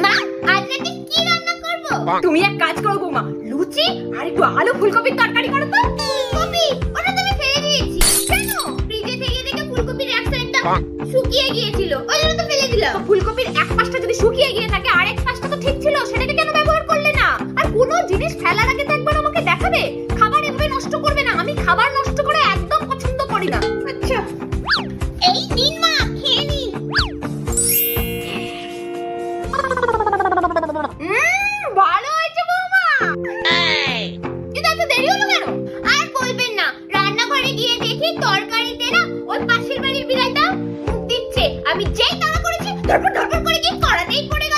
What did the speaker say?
মা আজ রাতে কি রান্না করব? তুমি এক কাজ করো বৌমা, লুচি আর একটু আলু ফুলকপির তরকারি করো তো। ফুলকপি ওটা তো আমি ফেলে দিয়েছি। কেন? ফ্রিজে থেকে দেখে ফুলকপির এক সাইডটা শুকিয়ে গিয়েছিল, ওই জন্য তো ফেলে দিলাম। ফুলকপির এক পাশটা যদি শুকিয়ে গিয়ে থাকে আর এক পাশটা তো ঠিক ছিল, সেটাকে কেন ব্যবহার করলে না? আর কোনো জিনিস ফেলার আগে তো একবার আমাকে দেখাবে। খাবার এভাবে নষ্ট করবে না, আমি খাবার নষ্ট করে একদম পছন্দ করি না। আচ্ছা এই নিন মা, খেয়ে নিন। ভালো হয়েছে বৌমা। কিন্তু এত দেরি হলো কেন? আর বলবেন না, রান্নাঘরে গিয়ে দেখি তরকারিতে না ওই পাশের বাড়ির বিড়ালটা মুখ দিচ্ছে। আমি যেই তাড়া করেছি ধরপড় ধরপড় করে গিয়ে কড়াতেই পড়ে গেল।